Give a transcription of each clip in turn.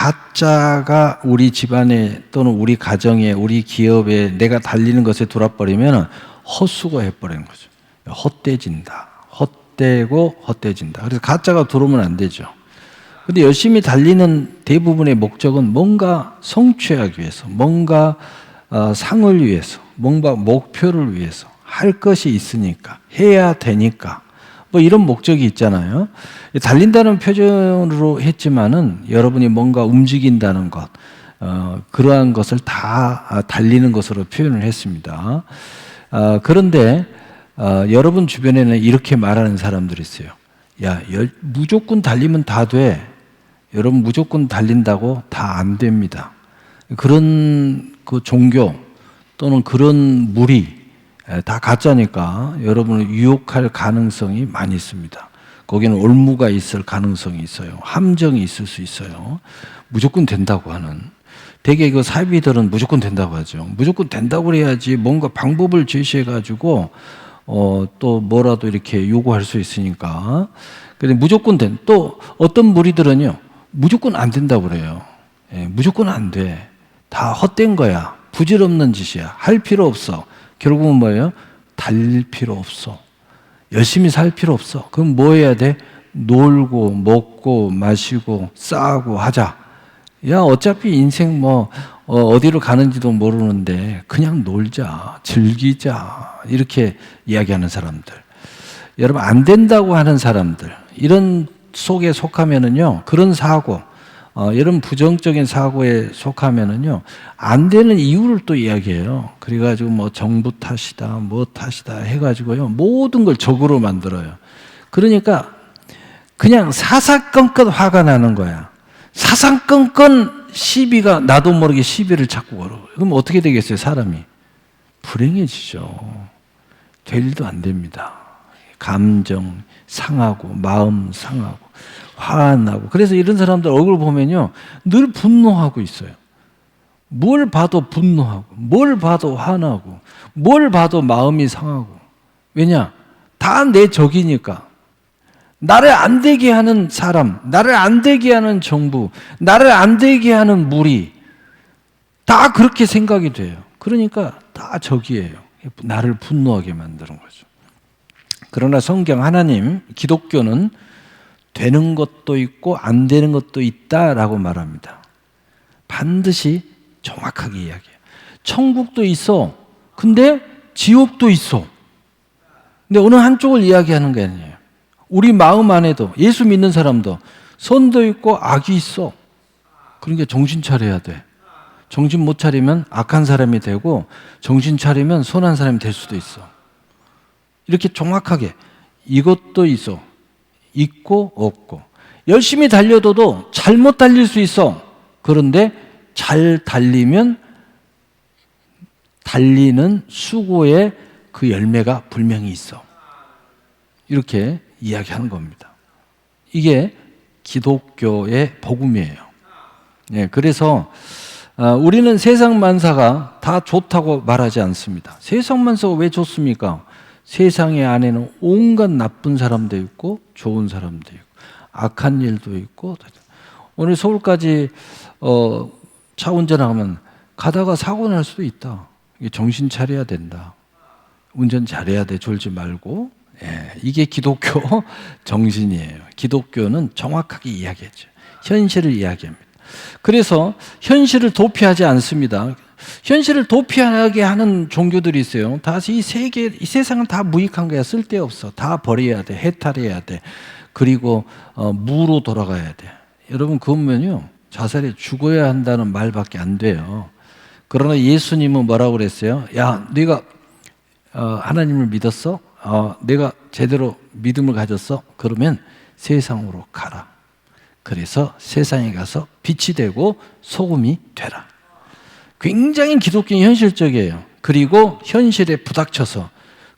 가짜가 우리 집안에 또는 우리 가정에 우리 기업에 내가 달리는 것에 들어버리면 헛수고해버리는 거죠. 헛되진다. 헛되고 헛되진다. 그래서 가짜가 들어오면 안 되죠. 근데 열심히 달리는 대부분의 목적은 뭔가 성취하기 위해서, 뭔가 상을 위해서, 뭔가 목표를 위해서 할 것이 있으니까, 해야 되니까 뭐 이런 목적이 있잖아요. 달린다는 표현으로 했지만은 여러분이 뭔가 움직인다는 것, 그러한 것을 다 달리는 것으로 표현을 했습니다. 그런데 여러분 주변에는 이렇게 말하는 사람들이 있어요. 야, 무조건 달리면 다 돼. 여러분 무조건 달린다고 다 안 됩니다. 그런 그 종교 또는 그런 무리 다 가짜니까 여러분을 유혹할 가능성이 많이 있습니다. 거기는 올무가 있을 가능성이 있어요. 함정이 있을 수 있어요. 무조건 된다고 하는. 대개 그 사이비들은 무조건 된다고 하죠. 무조건 된다고 그래야지 뭔가 방법을 제시해가지고 또 뭐라도 이렇게 요구할 수 있으니까. 근데 무조건 또 어떤 무리들은요, 무조건 안 된다고 그래요. 예, 무조건 안 돼. 다 헛된 거야. 부질없는 짓이야. 할 필요 없어. 결국은 뭐예요? 달릴 필요 없어. 열심히 살 필요 없어. 그럼 뭐 해야 돼? 놀고, 먹고, 마시고, 싸고 하자. 야, 어차피 인생 어디로 가는지도 모르는데 그냥 놀자, 즐기자. 이렇게 이야기하는 사람들. 여러분, 안 된다고 하는 사람들. 이런 속에 속하면은요, 그런 사고, 이런 부정적인 사고에 속하면은요, 안 되는 이유를 또 이야기해요. 그래가지고 뭐 정부 탓이다, 뭐 탓이다 해가지고요, 모든 걸 적으로 만들어요. 그러니까 그냥 사사건건 화가 나는 거야. 사사건건 시비가, 나도 모르게 시비를 자꾸 걸어. 그럼 어떻게 되겠어요, 사람이? 불행해지죠. 될 일도 안 됩니다. 감정 상하고, 마음 상하고, 화나고. 그래서 이런 사람들 얼굴 보면요, 늘 분노하고 있어요. 뭘 봐도 분노하고, 뭘 봐도 화나고, 뭘 봐도 마음이 상하고. 왜냐? 다 내 적이니까. 나를 안 되게 하는 사람, 나를 안 되게 하는 정부, 나를 안 되게 하는 무리, 다 그렇게 생각이 돼요. 그러니까 다 적이에요. 나를 분노하게 만드는 거죠. 그러나 성경, 하나님, 기독교는 되는 것도 있고 안 되는 것도 있다라고 말합니다. 반드시 정확하게 이야기해요. 천국도 있어. 근데 지옥도 있어. 근데 어느 한쪽을 이야기하는 게 아니에요. 우리 마음 안에도, 예수 믿는 사람도 선도 있고 악이 있어. 그러니까 정신 차려야 돼. 정신 못 차리면 악한 사람이 되고, 정신 차리면 선한 사람이 될 수도 있어. 이렇게 정확하게 이것도 있어. 있고 없고. 열심히 달려도 잘못 달릴 수 있어. 그런데 잘 달리면 달리는 수고의 그 열매가 분명히 있어. 이렇게 이야기하는 겁니다. 이게 기독교의 복음이에요. 예, 그래서 우리는 세상 만사가 다 좋다고 말하지 않습니다. 세상 만사가 왜 좋습니까? 세상의 안에는 온갖 나쁜 사람도 있고 좋은 사람도 있고 악한 일도 있고. 오늘 서울까지 차 운전하면 가다가 사고 날 수도 있다. 정신 차려야 된다. 운전 잘해야 돼. 졸지 말고. 예, 이게 기독교 정신이에요. 기독교는 정확하게 이야기하죠. 현실을 이야기합니다. 그래서 현실을 도피하지 않습니다. 현실을 도피하게 하는 종교들이 있어요. 다시 이 세상은 다 무익한 거야. 쓸데없어. 다 버려야 돼. 해탈해야 돼. 그리고 무로 돌아가야 돼. 여러분, 그러면요, 자살해 죽어야 한다는 말밖에 안 돼요. 그러나 예수님은 뭐라고 그랬어요? 야, 네가 하나님을 믿었어? 내가 제대로 믿음을 가졌어? 그러면 세상으로 가라. 그래서 세상에 가서 빛이 되고 소금이 되라. 굉장히 기독교는 현실적이에요. 그리고 현실에 부닥쳐서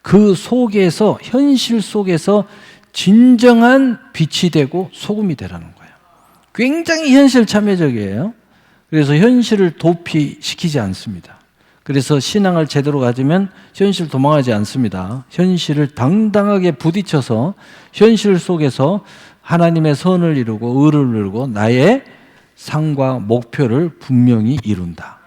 그 속에서, 현실 속에서 진정한 빛이 되고 소금이 되라는 거예요. 굉장히 현실 참여적이에요. 그래서 현실을 도피시키지 않습니다. 그래서 신앙을 제대로 가지면 현실 도망하지 않습니다. 현실을 당당하게 부딪혀서 현실 속에서 하나님의 선을 이루고 의를 이루고 나의 상과 목표를 분명히 이룬다.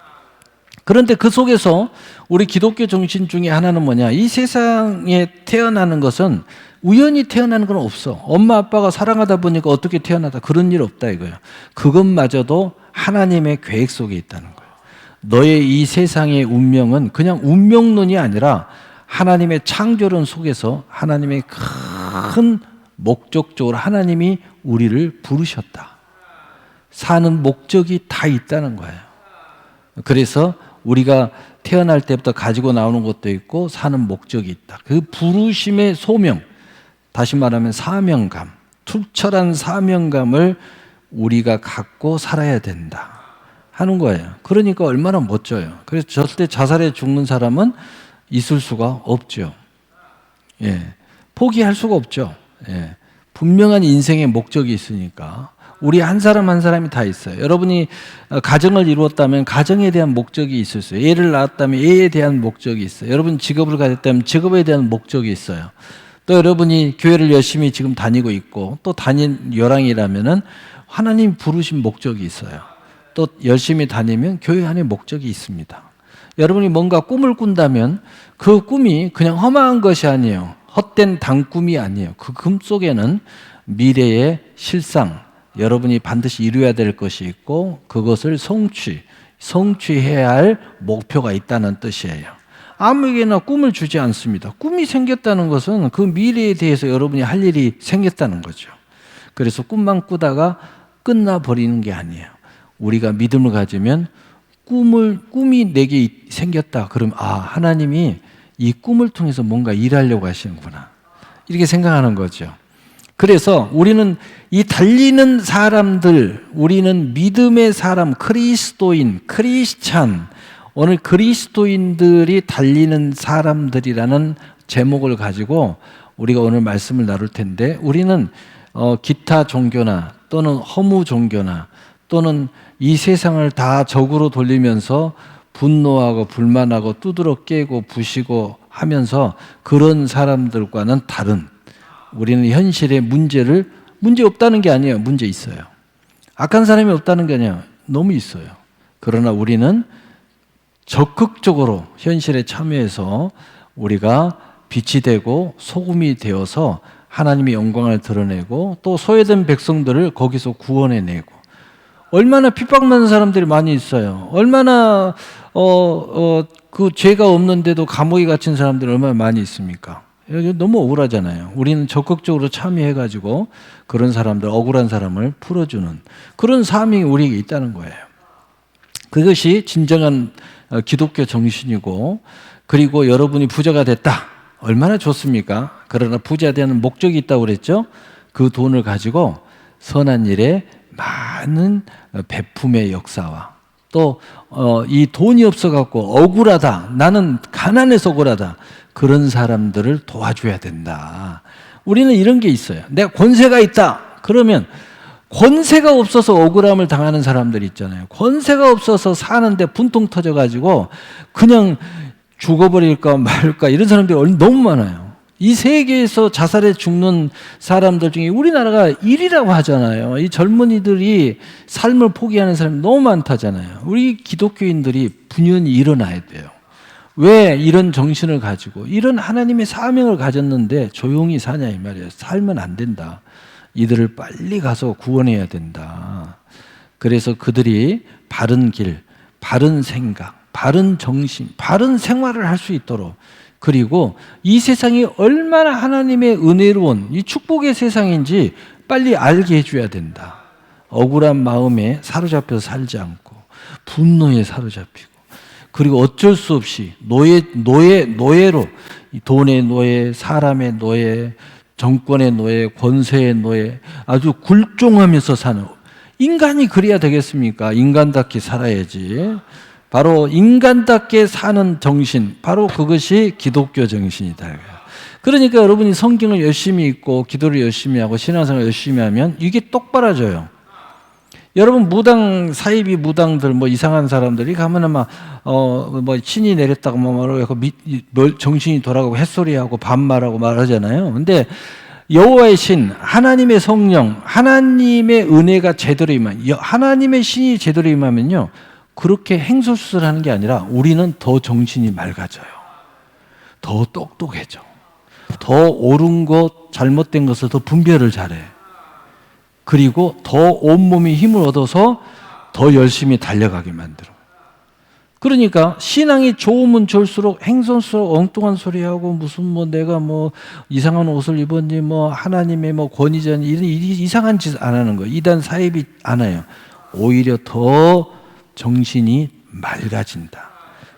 그런데 그 속에서 우리 기독교 정신 중에 하나는 뭐냐? 이 세상에 태어나는 것은 우연히 태어나는 건 없어. 엄마 아빠가 사랑하다 보니까 어떻게 태어나다 그런 일 없다 이거예요. 그것마저도 하나님의 계획 속에 있다는 거예요. 너의 이 세상의 운명은 그냥 운명론이 아니라 하나님의 창조론 속에서 하나님의 큰 목적적으로 하나님이 우리를 부르셨다. 사는 목적이 다 있다는 거예요. 그래서 우리가 태어날 때부터 가지고 나오는 것도 있고 사는 목적이 있다. 그 부르심의 소명, 다시 말하면 사명감, 투철한 사명감을 우리가 갖고 살아야 된다 하는 거예요. 그러니까 얼마나 멋져요. 그래서 절대 자살해 죽는 사람은 있을 수가 없죠. 예, 포기할 수가 없죠. 예, 분명한 인생의 목적이 있으니까. 우리 한 사람 한 사람이 다 있어요. 여러분이 가정을 이루었다면 가정에 대한 목적이 있을 수 있어요. 애를 낳았다면 애에 대한 목적이 있어요. 여러분 직업을 가졌다면 직업에 대한 목적이 있어요. 또 여러분이 교회를 열심히 지금 다니고 있고 또 다닌 열왕이라면은 하나님 부르신 목적이 있어요. 또 열심히 다니면 교회 안에 목적이 있습니다. 여러분이 뭔가 꿈을 꾼다면 그 꿈이 그냥 허망한 것이 아니에요. 헛된 단꿈이 아니에요. 그 꿈 속에는 미래의 실상, 여러분이 반드시 이루어야 될 것이 있고 그것을 성취해야 할 목표가 있다는 뜻이에요. 아무에게나 꿈을 주지 않습니다. 꿈이 생겼다는 것은 그 미래에 대해서 여러분이 할 일이 생겼다는 거죠. 그래서 꿈만 꾸다가 끝나버리는 게 아니에요. 우리가 믿음을 가지면 꿈이 내게 생겼다. 그럼 하나님이 이 꿈을 통해서 뭔가 일하려고 하시는구나. 이렇게 생각하는 거죠. 그래서 우리는 이 달리는 사람들, 우리는 믿음의 사람, 그리스도인, 크리스찬, 오늘 그리스도인들이 달리는 사람들이라는 제목을 가지고 우리가 오늘 말씀을 나눌 텐데, 우리는 기타 종교나 또는 허무 종교나 또는 이 세상을 다 적으로 돌리면서 분노하고 불만하고 두드러 깨고 부시고 하면서 그런 사람들과는 다른, 우리는 현실의 문제 없다는 게 아니에요. 문제 있어요. 악한 사람이 없다는 게 아니에요. 너무 있어요. 그러나 우리는 적극적으로 현실에 참여해서 우리가 빛이 되고 소금이 되어서 하나님의 영광을 드러내고 또 소외된 백성들을 거기서 구원해내고, 얼마나 핍박받는 사람들이 많이 있어요. 얼마나 그 죄가 없는데도 감옥에 갇힌 사람들이 얼마나 많이 있습니까? 너무 억울하잖아요. 우리는 적극적으로 참여해가지고 그런 사람들, 억울한 사람을 풀어주는 그런 사명이 우리에게 있다는 거예요. 그것이 진정한 기독교 정신이고, 그리고 여러분이 부자가 됐다. 얼마나 좋습니까? 그러나 부자 되는 목적이 있다고 그랬죠? 그 돈을 가지고 선한 일에 많은 베품의 역사와 또 이 돈이 없어갖고 억울하다, 나는 가난해서 억울하다, 그런 사람들을 도와줘야 된다. 우리는 이런 게 있어요. 내가 권세가 있다. 그러면 권세가 없어서 억울함을 당하는 사람들이 있잖아요. 권세가 없어서 사는데 분통 터져가지고 그냥 죽어버릴까 말까 이런 사람들이 너무 많아요. 이 세계에서 자살해 죽는 사람들 중에 우리나라가 1위라고 하잖아요. 이 젊은이들이 삶을 포기하는 사람이 너무 많다잖아요. 우리 기독교인들이 분연히 일어나야 돼요. 왜 이런 정신을 가지고 이런 하나님의 사명을 가졌는데 조용히 사냐 이 말이에요. 살면 안 된다. 이들을 빨리 가서 구원해야 된다. 그래서 그들이 바른 길, 바른 생각, 바른 정신, 바른 생활을 할 수 있도록, 그리고 이 세상이 얼마나 하나님의 은혜로운 이 축복의 세상인지 빨리 알게 해줘야 된다. 억울한 마음에 사로잡혀서 살지 않고 분노에 사로잡히고, 그리고 어쩔 수 없이 노예로, 돈의 노예, 사람의 노예, 정권의 노예, 권세의 노예, 아주 굴종하면서 사는, 인간이 그래야 되겠습니까? 인간답게 살아야지. 바로 인간답게 사는 정신, 바로 그것이 기독교 정신이다. 그러니까 여러분이 성경을 열심히 읽고 기도를 열심히 하고 신앙생활 열심히 하면 이게 똑바라져요. 여러분 무당, 사이비 무당들, 뭐 이상한 사람들이 가면은 뭐 신이 내렸다고 뭐 말하고 정신이 돌아가고 햇소리하고 반말하고 말하잖아요. 근데 여호와의 신, 하나님의 성령, 하나님의 은혜가 제대로 임하면, 하나님의 신이 제대로 임하면요, 그렇게 행설수설하는 게 아니라 우리는 더 정신이 맑아져요. 더 똑똑해져. 더 옳은 것, 잘못된 것을 더 분별을 잘해. 그리고 더 온몸이 힘을 얻어서 더 열심히 달려가게 만들어. 그러니까 신앙이 좋으면 좋을수록 행선수록 엉뚱한 소리하고 무슨 뭐 내가 뭐 이상한 옷을 입었니 뭐 하나님의 뭐 권위자니 이런 이상한 짓 안 하는 거예요. 이단 사입이 안 해요. 오히려 더 정신이 맑아진다.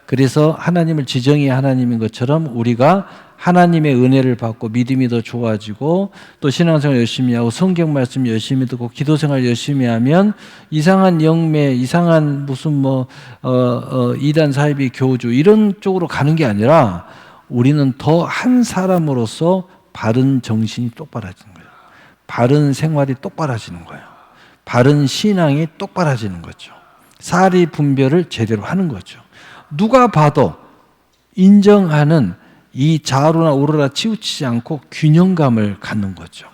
그래서 하나님을 지정이 하나님인 것처럼 우리가 하나님의 은혜를 받고 믿음이 더 좋아지고 또 신앙생활 열심히 하고 성경 말씀 열심히 듣고 기도생활 열심히 하면 이상한 영매, 이상한 무슨 이단 사이비 교주 이런 쪽으로 가는 게 아니라 우리는 더 한 사람으로서 바른 정신이 똑바라지는 거예요. 바른 생활이 똑바라지는 거예요. 바른 신앙이 똑바라지는 거죠. 사리 분별을 제대로 하는 거죠. 누가 봐도 인정하는 이 좌우나 우러나 치우치지 않고 균형감을 갖는 거죠.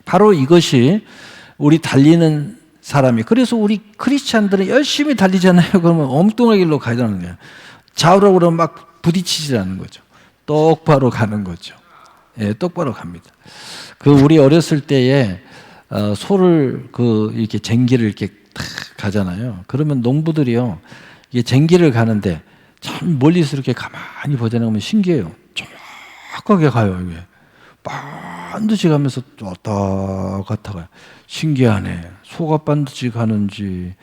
바로 이것이 우리 달리는 사람이, 그래서 우리 크리스찬들은 열심히 달리잖아요. 그러면 엉뚱한 길로 가자는 거예요. 좌우로 그러면 막 부딪히지 않는 거죠. 똑바로 가는 거죠. 예, 똑바로 갑니다. 우리 어렸을 때에 소를 이렇게 쟁기를 이렇게 탁 가잖아요. 그러면 농부들이요, 이게 쟁기를 가는데 참 멀리서 이렇게 가만히 보자는 거면 신기해요. 정확하게 가요, 이게. 반드시 가면서 왔다 갔다 가요. 신기하네. 소가 반드시 가는지,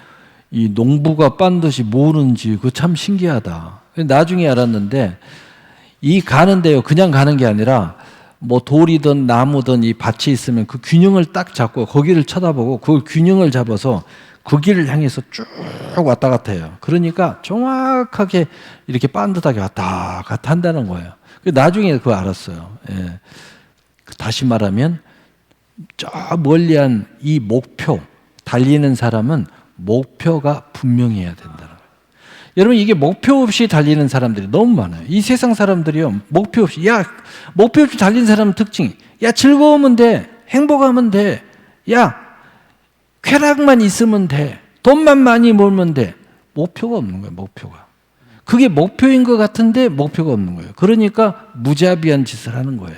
이 농부가 반드시 모는지, 그거 참 신기하다. 나중에 알았는데, 이 가는데요, 그냥 가는 게 아니라, 뭐 돌이든 나무든 이 밭이 있으면 그 균형을 딱 잡고 거기를 쳐다보고 그 균형을 잡아서 그 길을 향해서 쭉 왔다 갔다 해요. 그러니까 정확하게 이렇게 반듯하게 왔다 갔다 한다는 거예요. 나중에 그거 알았어요. 예. 다시 말하면 저 멀리한 이 목표, 달리는 사람은 목표가 분명해야 된다는 거예요. 여러분, 이게 목표 없이 달리는 사람들이 너무 많아요. 이 세상 사람들이요, 목표 없이, 목표 없이 달리는 사람 특징이, 즐거우면 돼, 행복하면 돼, 쾌락만 있으면 돼, 돈만 많이 벌면 돼. 목표가 없는 거예요, 목표가. 그게 목표인 것 같은데 목표가 없는 거예요. 그러니까 무자비한 짓을 하는 거예요.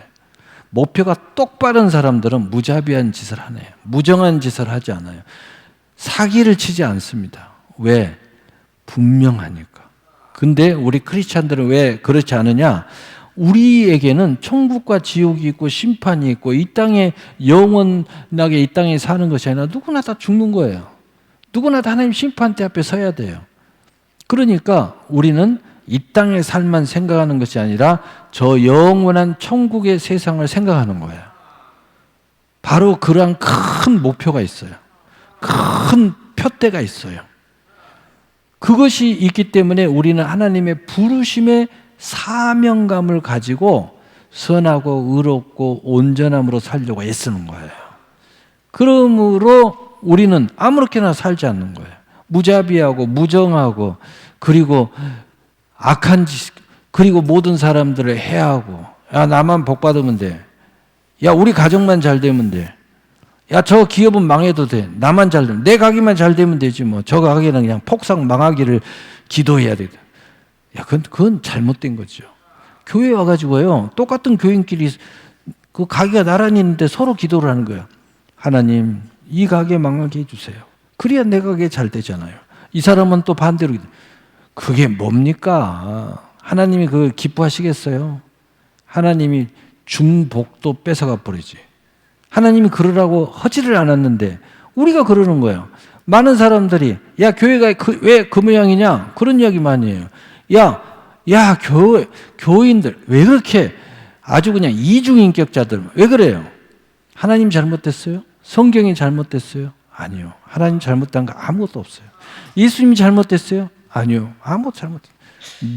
목표가 똑바른 사람들은 무자비한 짓을 하네요. 무정한 짓을 하지 않아요. 사기를 치지 않습니다. 왜? 분명하니까. 근데 우리 크리스찬들은 왜 그렇지 않으냐? 우리에게는 천국과 지옥이 있고 심판이 있고 이 땅에 영원하게 이 땅에 사는 것이 아니라 누구나 다 죽는 거예요. 누구나 다 하나님 심판대 앞에 서야 돼요. 그러니까 우리는 이 땅의 삶만 생각하는 것이 아니라 저 영원한 천국의 세상을 생각하는 거예요. 바로 그러한 큰 목표가 있어요. 큰 표대가 있어요. 그것이 있기 때문에 우리는 하나님의 부르심의 사명감을 가지고 선하고 의롭고 온전함으로 살려고 애쓰는 거예요. 그러므로 우리는 아무렇게나 살지 않는 거예요. 무자비하고 무정하고 그리고 악한 짓, 그리고 모든 사람들을 해하고, 나만 복 받으면 돼. 우리 가정만 잘 되면 돼. 저 기업은 망해도 돼. 나만 잘 되면, 내 가게만 잘 되면 되지 뭐. 저 가게는 그냥 폭삭 망하기를 기도해야 돼. 그건 잘못된 거죠. 교회 와가지고요, 똑같은 교인끼리 그 가게가 나란히 있는데 서로 기도를 하는 거예요. 하나님, 이 가게 망하게 해주세요. 그래야 내 가게 잘 되잖아요. 이 사람은 또 반대로. 그게 뭡니까? 하나님이 그걸 기뻐하시겠어요? 하나님이 준 복도 뺏어가 버리지. 하나님이 그러라고 하지를 않았는데 우리가 그러는 거예요. 많은 사람들이 교회가 왜 그 모양이냐? 그런 이야기 많이 해요. 교인들 왜 그렇게 아주 그냥 이중인격자들 왜 그래요? 하나님 잘못됐어요? 성경이 잘못됐어요? 아니요. 하나님 잘못된 거 아무것도 없어요. 예수님이 잘못됐어요? 아니요. 아무것도 잘못됐어요.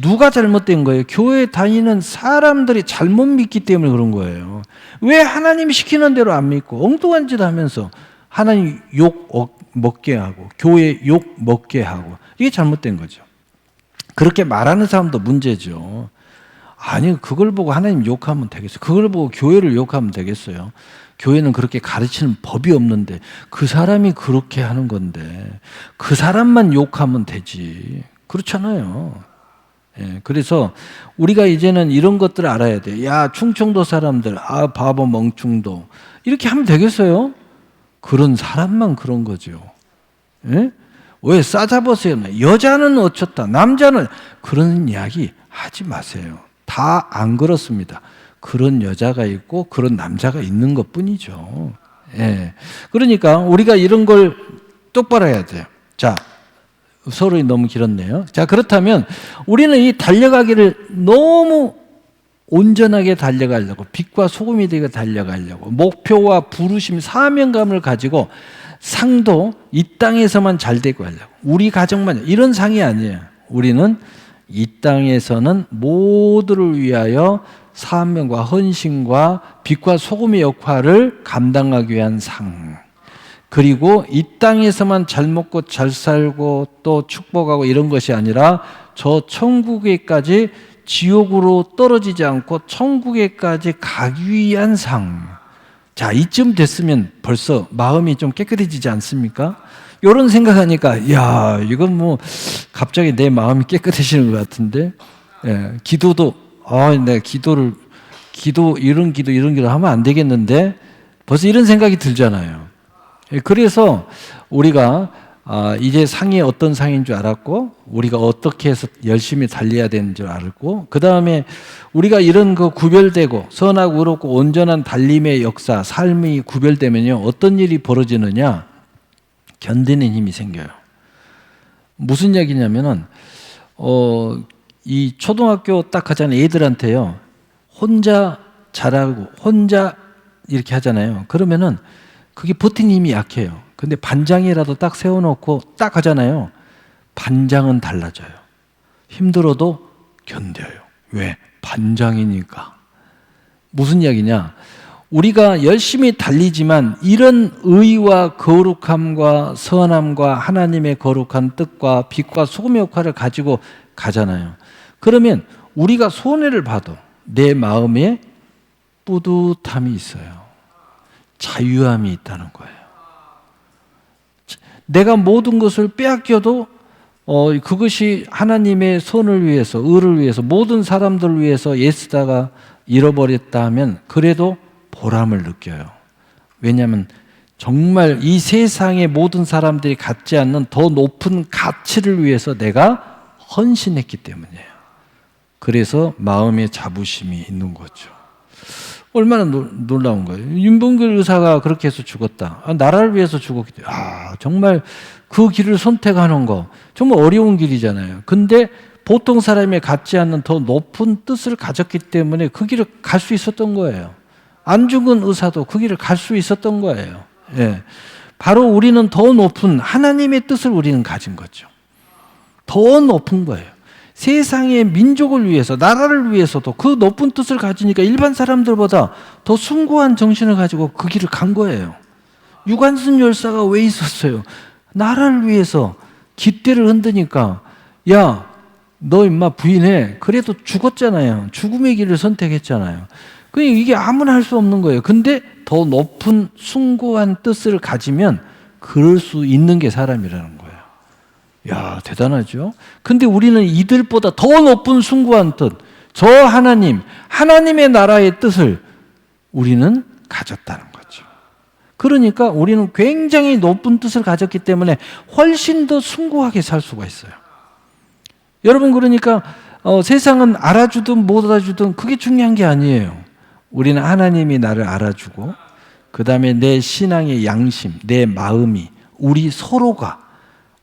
누가 잘못된 거예요? 교회 다니는 사람들이 잘못 믿기 때문에 그런 거예요. 왜 하나님이 시키는 대로 안 믿고 엉뚱한 짓 하면서 하나님 욕 먹게 하고 교회 욕 먹게 하고 이게 잘못된 거죠. 그렇게 말하는 사람도 문제죠. 아니, 그걸 보고 하나님 욕하면 되겠어요? 그걸 보고 교회를 욕하면 되겠어요? 교회는 그렇게 가르치는 법이 없는데 그 사람이 그렇게 하는 건데 그 사람만 욕하면 되지. 그렇잖아요. 예, 그래서 우리가 이제는 이런 것들을 알아야 돼요. 야, 충청도 사람들, 아, 바보 멍충도. 이렇게 하면 되겠어요? 그런 사람만 그런 거죠. 예? 왜 싸잡았어요? 여자는 어쩌다, 남자는 그런 이야기 하지 마세요. 다 안 그렇습니다. 그런 여자가 있고 그런 남자가 있는 것 뿐이죠. 예. 그러니까 우리가 이런 걸 똑바로 해야 돼요. 자, 서로 너무 길었네요. 자, 그렇다면 우리는 이 달려가기를 너무 온전하게 달려가려고, 빛과 소금이 되게 달려가려고, 목표와 부르심, 사명감을 가지고 상도 이 땅에서만 잘 되고 하려고, 우리 가정만, 이런 상이 아니에요. 우리는 이 땅에서는 모두를 위하여 사명과 헌신과 빛과 소금의 역할을 감당하기 위한 상, 그리고 이 땅에서만 잘 먹고 잘 살고 또 축복하고 이런 것이 아니라 저 천국에까지, 지옥으로 떨어지지 않고 천국에까지 가기 위한 상. 자, 이쯤 됐으면 벌써 마음이 좀 깨끗해지지 않습니까? 이런 생각하니까, 야, 이건 뭐 갑자기 내 마음이 깨끗해지는 것 같은데, 예, 기도도, 내가 이런 기도 하면 안 되겠는데, 벌써 이런 생각이 들잖아요. 그래서 우리가 이제 상이 어떤 상인 줄 알았고, 우리가 어떻게 해서 열심히 달려야 되는 줄 알고, 그 다음에 우리가 이런 거 구별되고 선하고 의롭고 온전한 달림의 역사, 삶이 구별되면요, 어떤 일이 벌어지느냐? 견디는 힘이 생겨요. 무슨 얘기냐면은 이 초등학교 딱 하잖아요. 애들한테요, 혼자 잘하고 혼자 이렇게 하잖아요. 그러면은 그게 버티는 힘이 약해요. 근데 반장이라도 딱 세워놓고 딱 하잖아요. 반장은 달라져요. 힘들어도 견뎌요. 왜? 반장이니까. 무슨 이야기냐? 우리가 열심히 달리지만 이런 의와 거룩함과 선함과 하나님의 거룩한 뜻과 빛과 소금의 역할을 가지고 가잖아요. 그러면 우리가 손해를 봐도 내 마음에 뿌듯함이 있어요. 자유함이 있다는 거예요. 내가 모든 것을 빼앗겨도 그것이 하나님의 선을 위해서, 의를 위해서, 모든 사람들을 위해서 애쓰다가 잃어버렸다 하면 그래도 보람을 느껴요. 왜냐하면 정말 이 세상의 모든 사람들이 갖지 않는 더 높은 가치를 위해서 내가 헌신했기 때문이에요. 그래서 마음의 자부심이 있는 거죠. 얼마나 놀라운 거예요. 윤봉길 의사가 그렇게 해서 죽었다. 나라를 위해서 죽었기 때문에. 정말 그 길을 선택하는 거 정말 어려운 길이잖아요. 근데 보통 사람이 갖지 않는 더 높은 뜻을 가졌기 때문에 그 길을 갈 수 있었던 거예요. 안 죽은 의사도 그 길을 갈 수 있었던 거예요. 예. 바로 우리는 더 높은 하나님의 뜻을 우리는 가진 거죠. 더 높은 거예요. 세상의 민족을 위해서, 나라를 위해서도 그 높은 뜻을 가지니까 일반 사람들보다 더 숭고한 정신을 가지고 그 길을 간 거예요. 유관순 열사가 왜 있었어요? 나라를 위해서 깃대를 흔드니까, 야, 너 임마 부인해. 그래도 죽었잖아요. 죽음의 길을 선택했잖아요. 그러니까 이게 아무나 할 수 없는 거예요. 근데 더 높은 숭고한 뜻을 가지면 그럴 수 있는 게 사람이라는 거예요. 야, 대단하죠? 근데 우리는 이들보다 더 높은 숭고한 뜻, 저 하나님의 나라의 뜻을 우리는 가졌다는 거죠. 그러니까 우리는 굉장히 높은 뜻을 가졌기 때문에 훨씬 더 숭고하게 살 수가 있어요. 여러분, 그러니까 세상은 알아주든 못 알아주든 그게 중요한 게 아니에요. 우리는 하나님이 나를 알아주고, 그 다음에 내 신앙의 양심, 내 마음이,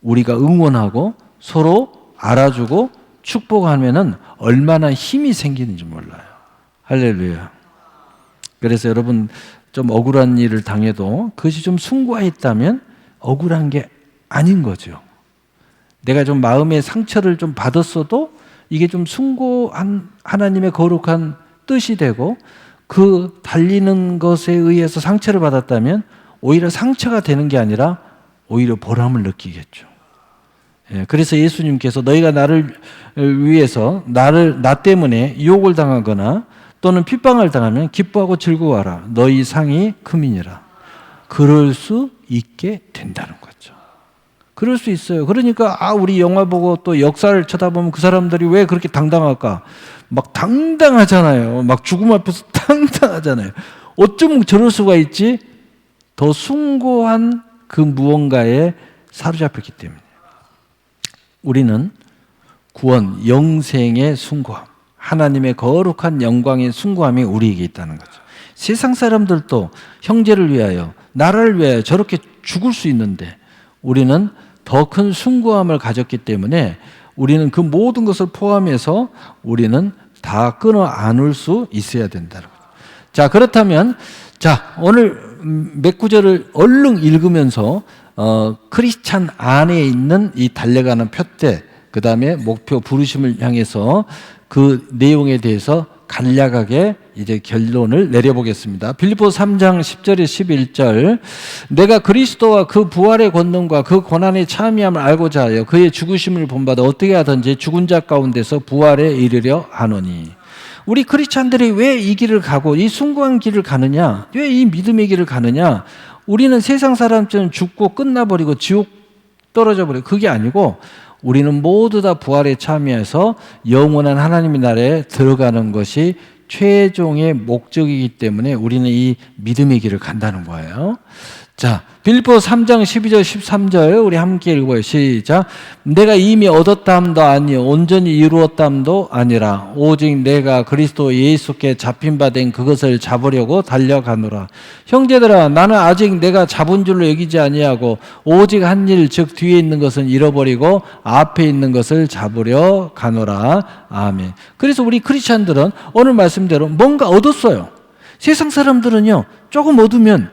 우리가 응원하고 서로 알아주고 축복하면은 얼마나 힘이 생기는지 몰라요. 할렐루야. 그래서 여러분, 좀 억울한 일을 당해도 그것이 좀 숭고했다면 억울한 게 아닌 거죠. 내가 좀 마음의 상처를 좀 받았어도 이게 좀 숭고한 하나님의 거룩한 뜻이 되고, 그 달리는 것에 의해서 상처를 받았다면 오히려 상처가 되는 게 아니라 오히려 보람을 느끼겠죠. 그래서 예수님께서 너희가 나를 위해서 나 때문에 유혹을 당하거나 또는 핍박을 당하면 기뻐하고 즐거워하라. 너희 상이 크민이라. 그럴 수 있게 된다는 거죠. 그럴 수 있어요. 그러니까 우리 영화 보고 또 역사를 쳐다보면 그 사람들이 왜 그렇게 당당할까? 막 당당하잖아요. 막 죽음 앞에서 당당하잖아요. 어쩜 저럴 수가 있지? 더 숭고한 그 무언가에 사로잡혔기 때문에. 우리는 구원, 영생의 숭고함, 하나님의 거룩한 영광의 숭고함이 우리에게 있다는 거죠. 세상 사람들도 형제를 위하여, 나라를 위하여 저렇게 죽을 수 있는데 우리는 더 큰 숭고함을 가졌기 때문에 우리는 그 모든 것을 포함해서 우리는 다 끊어 안을 수 있어야 된다는 거죠. 자, 그렇다면 오늘 몇 구절을 얼른 읽으면서 크리스찬 안에 있는 이 달려가는 표대, 그 다음에 목표 부르심을 향해서 그 내용에 대해서 간략하게 이제 결론을 내려보겠습니다. 빌립보서 3장 10절에 11절 내가 그리스도와 그 부활의 권능과 그 고난의 참여함을 알고자 하여 그의 죽으심을 본받아 어떻게 하든지 죽은 자 가운데서 부활에 이르려 하노니. 우리 크리스찬들이 왜 이 길을 가고 이 숭고한 길을 가느냐, 왜 이 믿음의 길을 가느냐, 우리는 세상 사람처럼 죽고 끝나버리고 지옥 떨어져 버리고 그게 아니고 우리는 모두 다 부활에 참여해서 영원한 하나님의 나라에 들어가는 것이 최종의 목적이기 때문에 우리는 이 믿음의 길을 간다는 거예요. 자, 빌립보서 3장 12절 13절 우리 함께 읽어요. 시작. 내가 이미 얻었다함도 아니요 온전히 이루었다함도 아니라 오직 내가 그리스도 예수께 잡힌 바 된 그것을 잡으려고 달려가노라. 형제들아, 나는 아직 내가 잡은 줄로 여기지 아니하고 오직 한 일 즉 뒤에 있는 것은 잃어버리고 앞에 있는 것을 잡으려 가노라. 아멘. 그래서 우리 크리스찬들은 오늘 말씀대로 뭔가 얻었어요. 세상 사람들은요, 조금 얻으면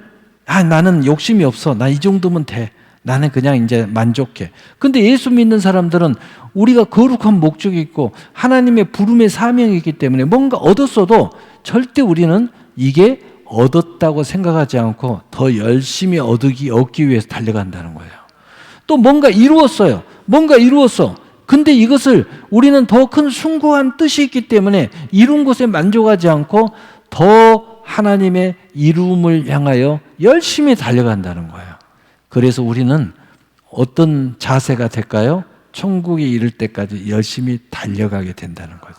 나는 욕심이 없어. 나 이 정도면 돼. 나는 그냥 이제 만족해. 근데 예수 믿는 사람들은 우리가 거룩한 목적이 있고 하나님의 부름의 사명이 있기 때문에 뭔가 얻었어도 절대 우리는 이게 얻었다고 생각하지 않고 더 열심히 얻기 위해서 달려간다는 거예요. 또 뭔가 이루었어요. 뭔가 이루었어. 근데 이것을 우리는 더 큰 숭고한 뜻이 있기 때문에 이룬 것에 만족하지 않고 더 하나님의 이루음을 향하여 열심히 달려간다는 거예요. 그래서 우리는 어떤 자세가 될까요? 천국에 이를 때까지 열심히 달려가게 된다는 거죠.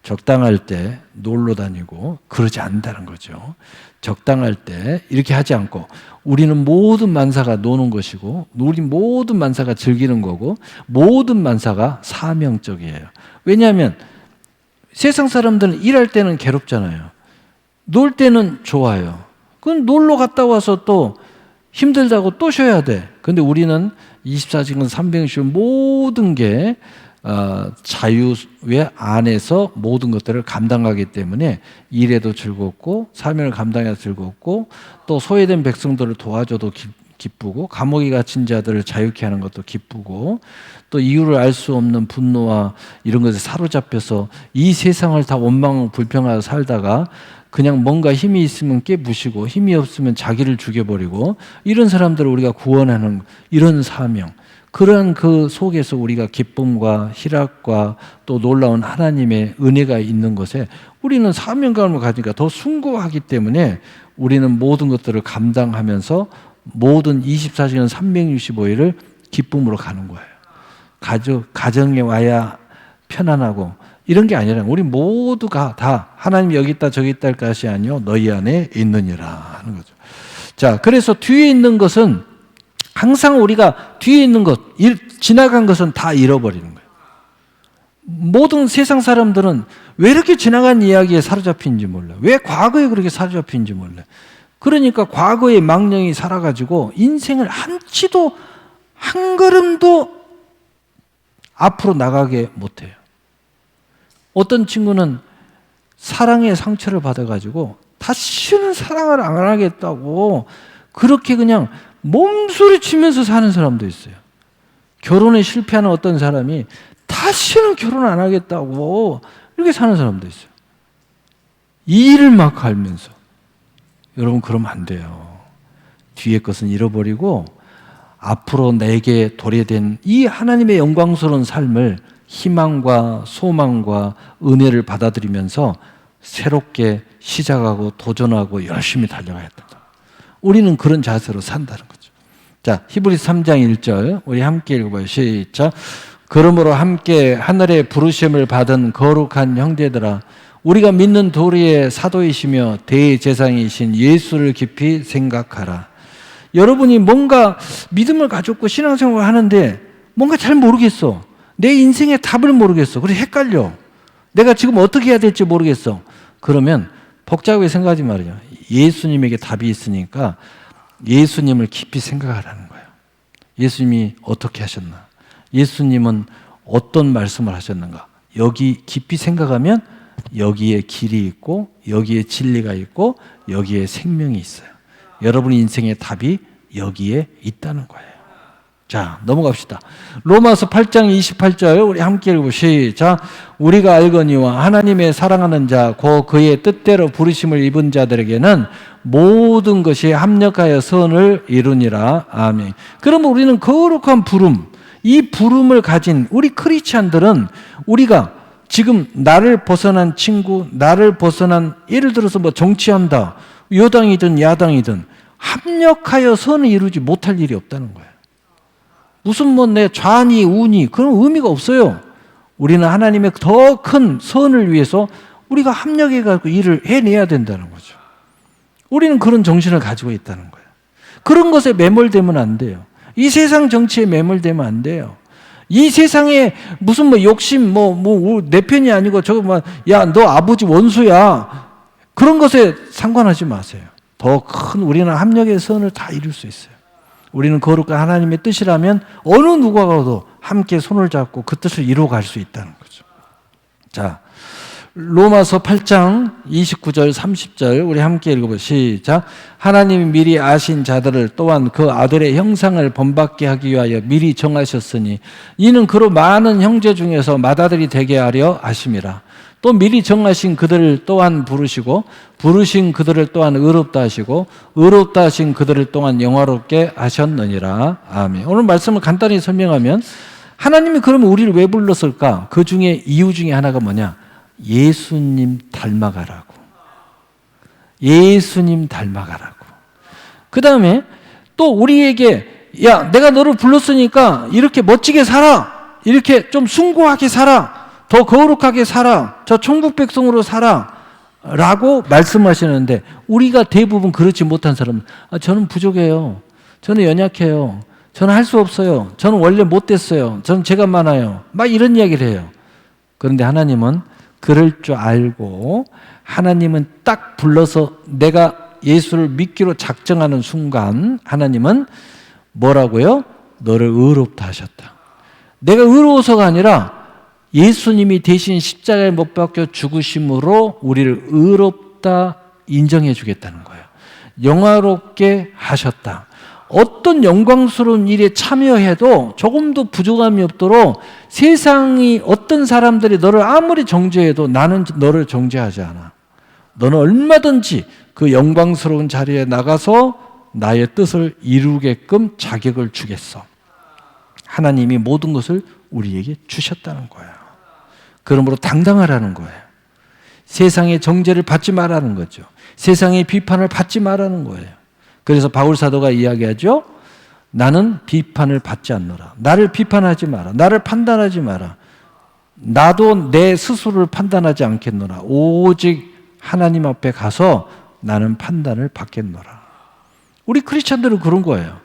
적당할 때 놀러 다니고 그러지 않는다는 거죠. 적당할 때 이렇게 하지 않고 우리는 모든 만사가 노는 것이고 우리 모든 만사가 즐기는 거고 모든 만사가 사명적이에요. 왜냐하면 세상 사람들은 일할 때는 괴롭잖아요. 놀 때는 좋아요. 그건 놀러 갔다 와서 또 힘들다고 또 쉬어야 돼. 근데 우리는 24시간 360 모든 게 자유의 안에서 모든 것들을 감당하기 때문에 일에도 즐겁고 사명을 감당해도 즐겁고 또 소외된 백성들을 도와줘도 기쁘고 감옥에 갇힌 자들을 자유케 하는 것도 기쁘고 또 이유를 알 수 없는 분노와 이런 것에 사로잡혀서 이 세상을 다 원망하고 불평하고 살다가 그냥 뭔가 힘이 있으면 깨부시고 힘이 없으면 자기를 죽여버리고 이런 사람들을 우리가 구원하는 이런 사명, 그런 그 속에서 우리가 기쁨과 희락과 또 놀라운 하나님의 은혜가 있는 것에 우리는 사명감을 가지니까 더 숭고하기 때문에 우리는 모든 것들을 감당하면서 모든 24시간 365일을 기쁨으로 가는 거예요. 가정에 와야 편안하고 이런 게 아니라 우리 모두가 다 하나님 여기 있다 저기 있다 할 것이 아니요 너희 안에 있느니라 하는 거죠. 자, 그래서 뒤에 있는 것은 항상 우리가 뒤에 있는 것, 지나간 것은 다 잃어버리는 거예요. 모든 세상 사람들은 왜 이렇게 지나간 이야기에 사로잡힌지 몰라요. 왜 과거에 그렇게 사로잡힌지 몰라요. 그러니까 과거의 망령이 살아가지고 인생을 한치도 한 걸음도 앞으로 나가게 못해요. 어떤 친구는 사랑의 상처를 받아가지고 다시는 사랑을 안 하겠다고 그렇게 그냥 몸소리치면서 사는 사람도 있어요. 결혼에 실패하는 어떤 사람이 다시는 결혼 안 하겠다고 이렇게 사는 사람도 있어요. 이 일을 막 알면서. 여러분 그러면 안 돼요. 뒤에 것은 잃어버리고 앞으로 내게 도래된 이 하나님의 영광스러운 삶을 희망과 소망과 은혜를 받아들이면서 새롭게 시작하고 도전하고 열심히 달려가야 된다. 우리는 그런 자세로 산다는 거죠. 자, 히브리서 3장 1절 우리 함께 읽어봐요. 시작. 그러므로 함께 하늘의 부르심을 받은 거룩한 형제들아, 우리가 믿는 도리의 사도이시며 대제사장이신 예수를 깊이 생각하라. 여러분이 뭔가 믿음을 가졌고 신앙생활을 하는데 뭔가 잘 모르겠어. 내 인생의 답을 모르겠어. 그래서 헷갈려. 내가 지금 어떻게 해야 될지 모르겠어. 그러면 복잡하게 생각하지 말아요. 예수님에게 답이 있으니까 예수님을 깊이 생각하라는 거예요. 예수님이 어떻게 하셨나? 예수님은 어떤 말씀을 하셨는가? 여기 깊이 생각하면 여기에 길이 있고 여기에 진리가 있고 여기에 생명이 있어요. 여러분의 인생의 답이 여기에 있다는 거예요. 자, 넘어갑시다. 로마서 8장 28절 우리 함께 읽으시죠. 시작. 우리가 알거니와 하나님의 사랑하는 자 곧 그의 뜻대로 부르심을 입은 자들에게는 모든 것이 합력하여 선을 이루니라. 아멘. 그러면 우리는 거룩한 부름, 이 부름을 가진 우리 크리스찬들은 우리가 지금 나를 벗어난 친구, 나를 벗어난 예를 들어서 뭐 정치한다, 여당이든 야당이든 합력하여 선을 이루지 못할 일이 없다는 거예요. 무슨 뭐 내 좌니 우니 그런 의미가 없어요. 우리는 하나님의 더 큰 선을 위해서 우리가 합력해가지고 일을 해내야 된다는 거죠. 우리는 그런 정신을 가지고 있다는 거예요. 그런 것에 매몰되면 안 돼요. 이 세상 정치에 매몰되면 안 돼요. 이 세상에 무슨 뭐 욕심 내 편이 아니고 저거 뭐 야 너 아버지 원수야 그런 것에 상관하지 마세요. 더 큰 우리는 합력의 선을 다 이룰 수 있어요. 우리는 거룩한 하나님의 뜻이라면 어느 누구와도 함께 손을 잡고 그 뜻을 이루어갈 수 있다는 거죠. 자, 로마서 8장 29절 30절 우리 함께 읽어보시죠. 시작. 하나님이 미리 아신 자들을 또한 그 아들의 형상을 본받게 하기 위하여 미리 정하셨으니 이는 그로 많은 형제 중에서 맏아들이 되게 하려 하심이라. 또 미리 정하신 그들을 또한 부르시고 부르신 그들을 또한 의롭다 하시고 의롭다 하신 그들을 또한 영화롭게 하셨느니라. 아멘. 오늘 말씀을 간단히 설명하면 하나님이 그러면 우리를 왜 불렀을까? 그 중에 이유 중에 하나가 뭐냐? 예수님 닮아가라고. 예수님 닮아가라고. 그 다음에 또 우리에게 야 내가 너를 불렀으니까 이렇게 멋지게 살아. 이렇게 좀 숭고하게 살아. 더 거룩하게 살아. 저 천국 백성으로 살아. 라고 말씀하시는데 우리가 대부분 그렇지 못한 사람은 저는 부족해요. 저는 연약해요. 저는 할 수 없어요. 저는 원래 못됐어요. 저는 죄가 많아요. 막 이런 이야기를 해요. 그런데 하나님은 그럴 줄 알고 하나님은 딱 불러서 내가 예수를 믿기로 작정하는 순간 하나님은 뭐라고요? 너를 의롭다 하셨다. 내가 의로워서가 아니라 예수님이 대신 십자가에 못 박혀 죽으심으로 우리를 의롭다 인정해 주겠다는 거예요. 영화롭게 하셨다. 어떤 영광스러운 일에 참여해도 조금도 부족함이 없도록 세상이 어떤 사람들이 너를 아무리 정죄해도 나는 너를 정죄하지 않아. 너는 얼마든지 그 영광스러운 자리에 나가서 나의 뜻을 이루게끔 자격을 주겠어. 하나님이 모든 것을 우리에게 주셨다는 거예요. 그러므로 당당하라는 거예요. 세상의 정죄를 받지 말라는 거죠. 세상의 비판을 받지 말라는 거예요. 그래서 바울 사도가 이야기하죠. 나는 비판을 받지 않노라. 나를 비판하지 마라. 나를 판단하지 마라. 나도 내 스스로를 판단하지 않겠노라. 오직 하나님 앞에 가서 나는 판단을 받겠노라. 우리 크리스찬들은 그런 거예요.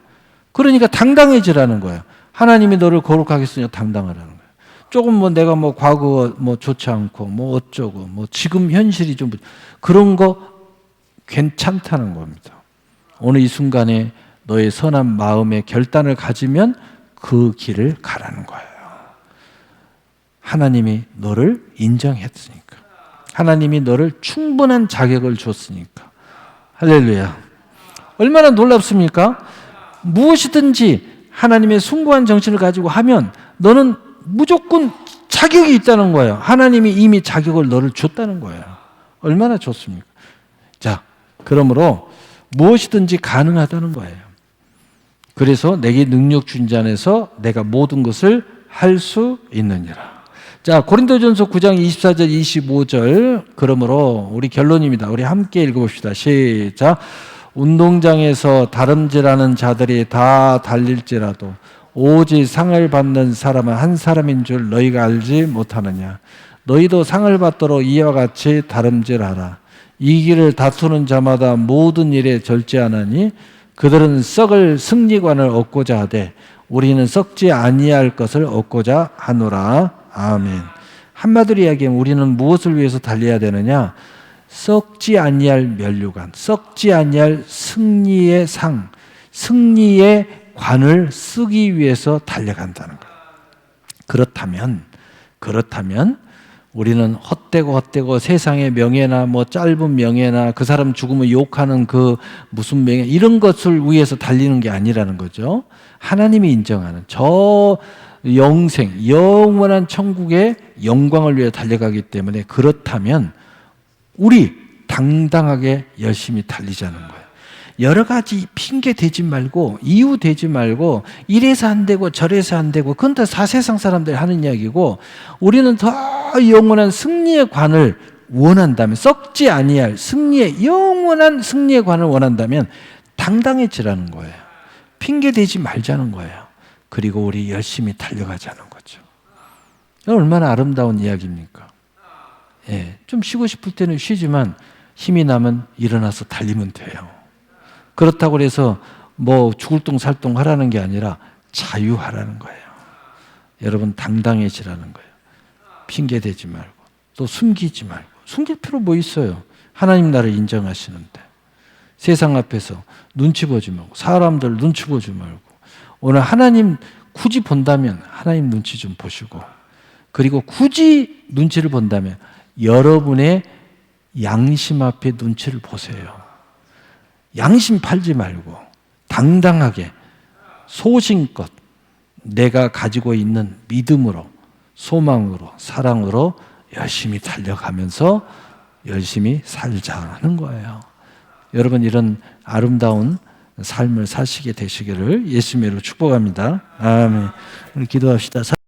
그러니까 당당해지라는 거예요. 하나님이 너를 거룩하게 쓰냐 당당하라는 거예요. 조금 내가 과거 좋지 않고 어쩌고 지금 현실이 좀 그런 거 괜찮다는 겁니다. 오늘 이 순간에 너의 선한 마음의 결단을 가지면 그 길을 가라는 거예요. 하나님이 너를 인정했으니까. 하나님이 너를 충분한 자격을 줬으니까. 할렐루야. 얼마나 놀랍습니까? 무엇이든지 하나님의 숭고한 정신을 가지고 하면 너는 무조건 자격이 있다는 거예요. 하나님이 이미 자격을 너를 줬다는 거예요. 얼마나 좋습니까? 자, 그러므로 무엇이든지 가능하다는 거예요. 그래서 내게 능력 준 자 안에서 내가 모든 것을 할 수 있느니라. 자, 고린도전서 9장 24절 25절. 그러므로 우리 결론입니다. 우리 함께 읽어봅시다. 시작. 운동장에서 다름질하는 자들이 다 달릴지라도 오직 상을 받는 사람은 한 사람인 줄 너희가 알지 못하느냐. 너희도 상을 받도록 이와 같이 다름질하라. 이 길을 다투는 자마다 모든 일에 절제하나니 그들은 썩을 승리관을 얻고자 하되 우리는 썩지 아니할 것을 얻고자 하노라. 아멘. 한마디로 이야기하면 우리는 무엇을 위해서 달려야 되느냐? 썩지 아니할 면류관, 썩지 아니할 승리의 상, 승리의 관을 쓰기 위해서 달려간다는 거예요. 그렇다면 우리는 헛되고 세상의 명예나 뭐 짧은 명예나 그 사람 죽으면 욕하는 그 무슨 명예 이런 것을 위해서 달리는 게 아니라는 거죠. 하나님이 인정하는 저 영생, 영원한 천국의 영광을 위해 달려가기 때문에 그렇다면 우리 당당하게 열심히 달리자는 거예요. 여러 가지 핑계 대지 말고 이유 대지 말고 이래서 안 되고 저래서 안 되고 그건 다 사세상 사람들이 하는 이야기고 우리는 더 영원한 승리의 관을 원한다면 썩지 아니할 승리의 영원한 승리의 관을 원한다면 당당해지라는 거예요. 핑계 대지 말자는 거예요. 그리고 우리 열심히 달려가자는 거죠. 얼마나 아름다운 이야기입니까? 예, 좀 쉬고 싶을 때는 쉬지만 힘이 나면 일어나서 달리면 돼요. 그렇다고 해서 뭐 죽을 똥 살 똥 하라는 게 아니라 자유하라는 거예요. 여러분 당당해지라는 거예요. 핑계 대지 말고 또 숨기지 말고. 숨길 필요 뭐 있어요? 하나님 나를 인정하시는데 세상 앞에서 눈치 보지 말고 사람들 눈치 보지 말고 오늘 하나님 굳이 본다면 하나님 눈치 좀 보시고 그리고 굳이 눈치를 본다면 여러분의 양심 앞에 눈치를 보세요. 양심 팔지 말고 당당하게 소신껏 내가 가지고 있는 믿음으로 소망으로 사랑으로 열심히 달려가면서 열심히 살자는 거예요. 여러분 이런 아름다운 삶을 사시게 되시기를 예수님으로 축복합니다. 아멘. 우리 기도합시다.